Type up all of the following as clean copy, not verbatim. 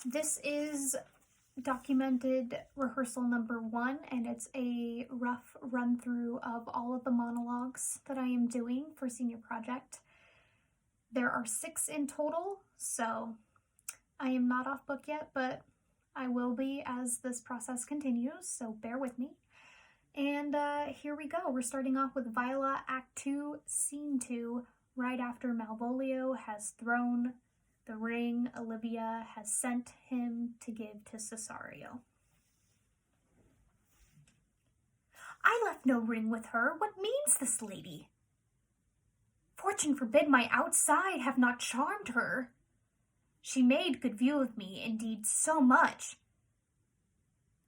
This is documented rehearsal number 1, and it's a rough run through of all of the monologues that I am doing for senior project. There are 6 in total, so I am not off book yet, but I will be as this process continues, so bear with me. And here we go. We're starting off with Viola, Act 2, Scene 2, right after Malvolio has thrown the ring Olivia has sent him to give to Cesario. I left no ring with her. What means this lady? Fortune forbid my outside have not charmed her. She made good view of me, indeed so much.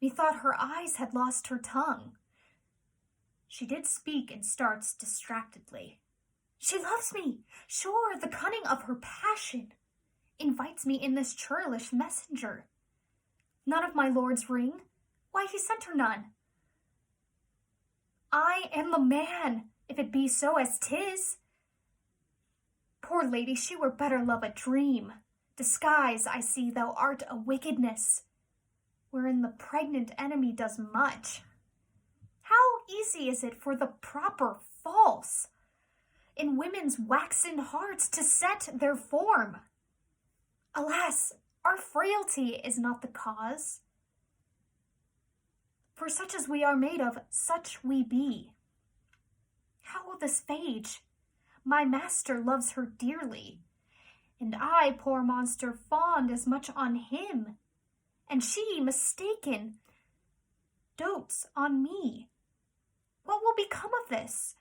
Methought her eyes had lost her tongue. She did speak and starts distractedly. She loves me, sure, the cunning of her passion invites me in this churlish messenger. None of my lord's ring, why he sent her none. I am the man, if it be so as 'tis. Poor lady, she were better love a dream. Disguise, I see, thou art a wickedness, wherein the pregnant enemy does much. How easy is it for the proper false in women's waxen hearts to set their form? Alas, our frailty is not the cause. For such as we are made of, such we be. How will this fage? My master loves her dearly, and I, poor monster, fond as much on him, and she, mistaken, dotes on me. What will become of this?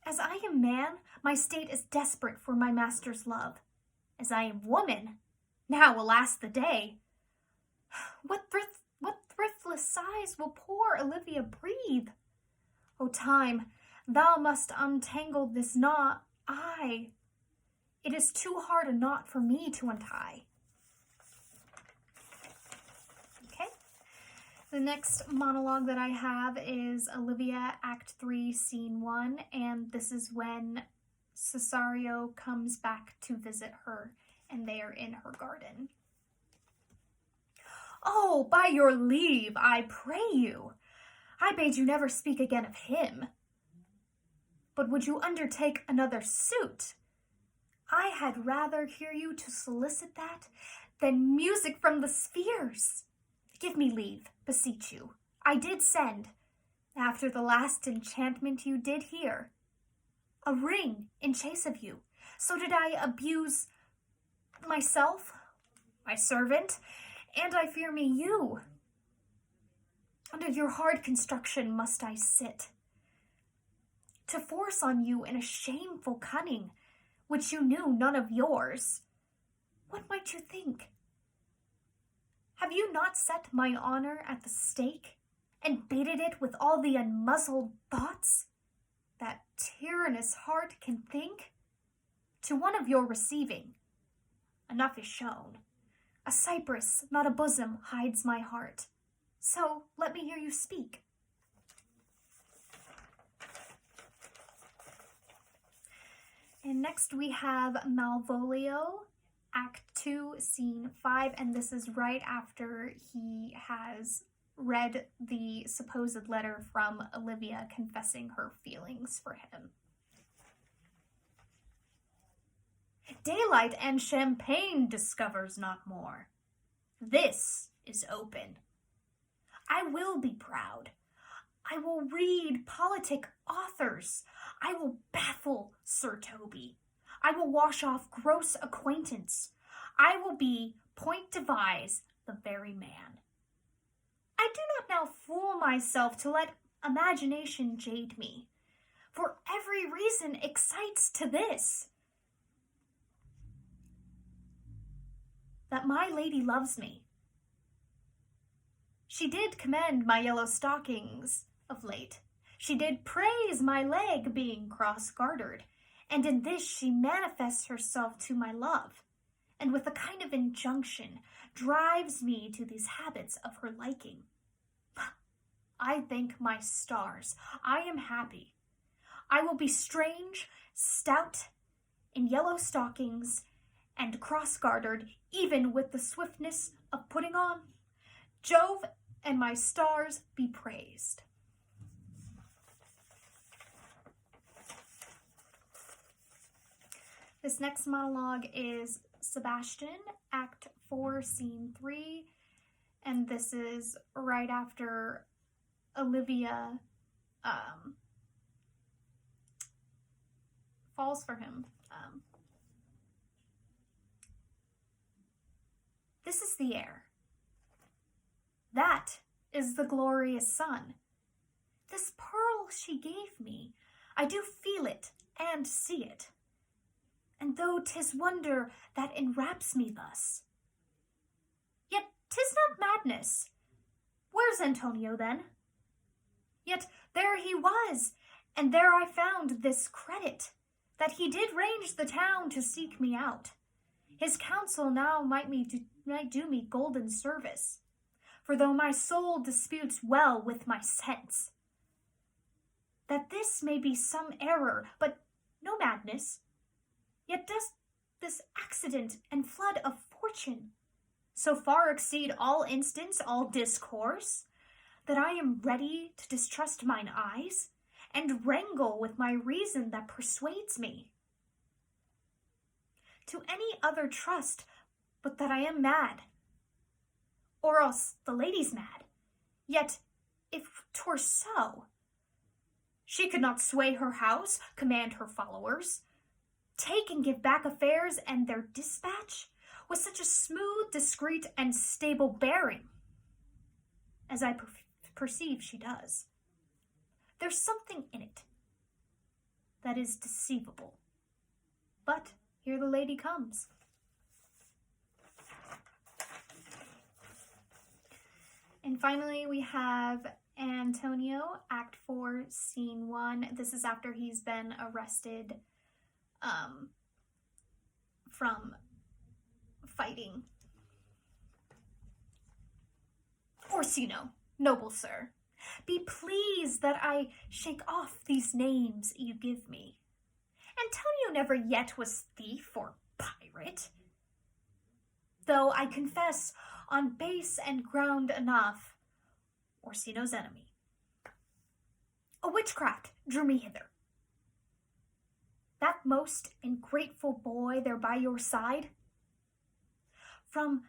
As I am man, my state is desperate for my master's love. As I am woman, now, alas the day, what thriftless sighs will poor Olivia breathe? O time, thou must untangle this knot. It is too hard a knot for me to untie. Okay. The next monologue that I have is Olivia, Act 3, Scene 1, and this is when Cesario comes back to visit her, and they are in her garden. Oh, by your leave, I pray you. I bade you never speak again of him. But would you undertake another suit? I had rather hear you to solicit that than music from the spheres. Give me leave, beseech you. I did send, after the last enchantment you did hear, a ring in chase of you. So did I abuse myself, my servant, and I fear me you. Under your hard construction must I sit, to force on you in a shameful cunning, which you knew none of yours. What might you think? Have you not set my honor at the stake, and baited it with all the unmuzzled thoughts that tyrannous heart can think? To one of your receiving, enough is shown. A cypress, not a bosom, hides my heart. So let me hear you speak. And next we have Malvolio, Act 2, Scene 5, and this is right after he has read the supposed letter from Olivia confessing her feelings for him. Daylight and champagne discovers not more. This is open. I will be proud. I will read politic authors. I will baffle Sir Toby. I will wash off gross acquaintance. I will be point devise the very man. I do not now fool myself to let imagination jade me, for every reason excites to this, that my lady loves me. She did commend my yellow stockings of late. She did praise my leg being cross-gartered, and in this she manifests herself to my love, and with a kind of injunction drives me to these habits of her liking. I thank my stars, I am happy. I will be strange, stout, in yellow stockings, and cross-gartered even with the swiftness of putting on. Jove and my stars be praised. This next monologue is Sebastian, Act 4, Scene 3, and this is right after Olivia falls for him. This is the air. That is the glorious sun. This pearl she gave me, I do feel it and see it. And though 'tis wonder that enwraps me thus, yet 'tis not madness. Where's Antonio then? Yet there he was, and there I found this credit, that he did range the town to seek me out. His counsel now might do me golden service, for though my soul disputes well with my sense, that this may be some error, but no madness, yet does this accident and flood of fortune so far exceed all instance, all discourse, that I am ready to distrust mine eyes, and wrangle with my reason that persuades me. To any other trust but that I am mad, or else the lady's mad. Yet, if 'twere so, she could not sway her house, command her followers, take and give back affairs and their dispatch with such a smooth, discreet, and stable bearing, as I perceive she does. There's something in it that is deceivable. But here the lady comes. And finally, we have Antonio, Act 4, Scene 1. This is after he's been arrested from fighting. Orsino, noble sir, be pleased that I shake off these names you give me. Antonio never yet was thief or pirate, though I confess on base and ground enough, Orsino's enemy. A witchcraft drew me hither. That most ingrateful boy there by your side, from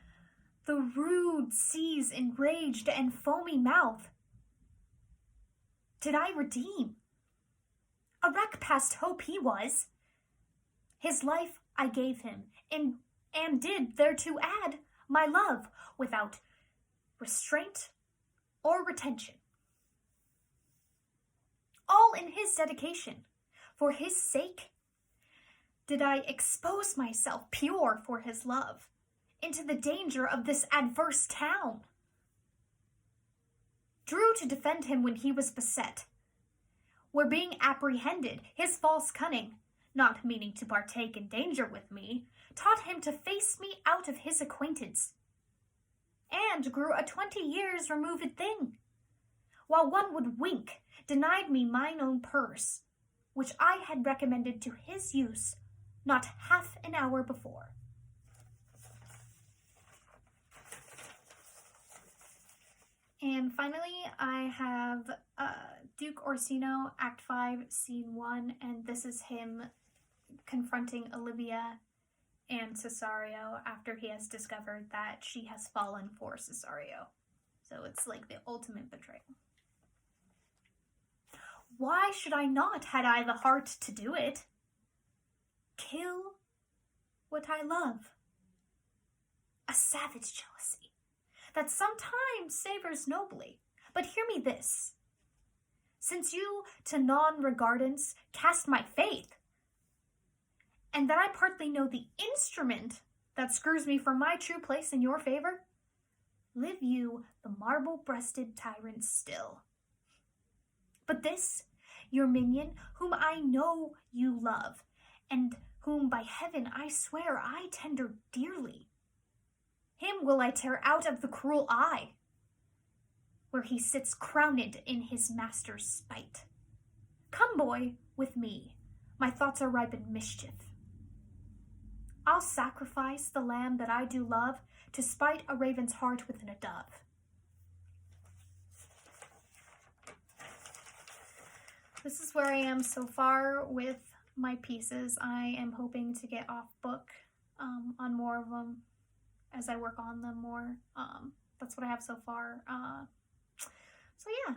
the rude sea's enraged and foamy mouth, did I redeem. A wreck past hope he was. His life I gave him, and did thereto add my love without restraint or retention. All in his dedication. For his sake did I expose myself pure for his love into the danger of this adverse town. Drew to defend him when he was beset, where being apprehended, his false cunning, not meaning to partake in danger with me, taught him to face me out of his acquaintance, and grew a 20 years removed thing, while one would wink, denied me mine own purse, which I had recommended to his use not half an hour before. And finally, I have Duke Orsino, Act 5, Scene 1, and this is him confronting Olivia and Cesario after he has discovered that she has fallen for Cesario. So it's like the ultimate betrayal. Why should I not, had I the heart to do it? Kill what I love. A savage jealousy that sometimes savors nobly. But hear me this. Since you to non-regardance cast my faith, and that I partly know the instrument that screws me from my true place in your favor, live you the marble-breasted tyrant still. But this, your minion, whom I know you love, and whom by heaven I swear I tender dearly, him will I tear out of the cruel eye, where he sits crowned in his master's spite. Come, boy, with me, my thoughts are ripe in mischief. I'll sacrifice the lamb that I do love to spite a raven's heart within a dove. This is where I am so far with my pieces. I am hoping to get off book on more of them as I work on them more. That's what I have so far. So yeah.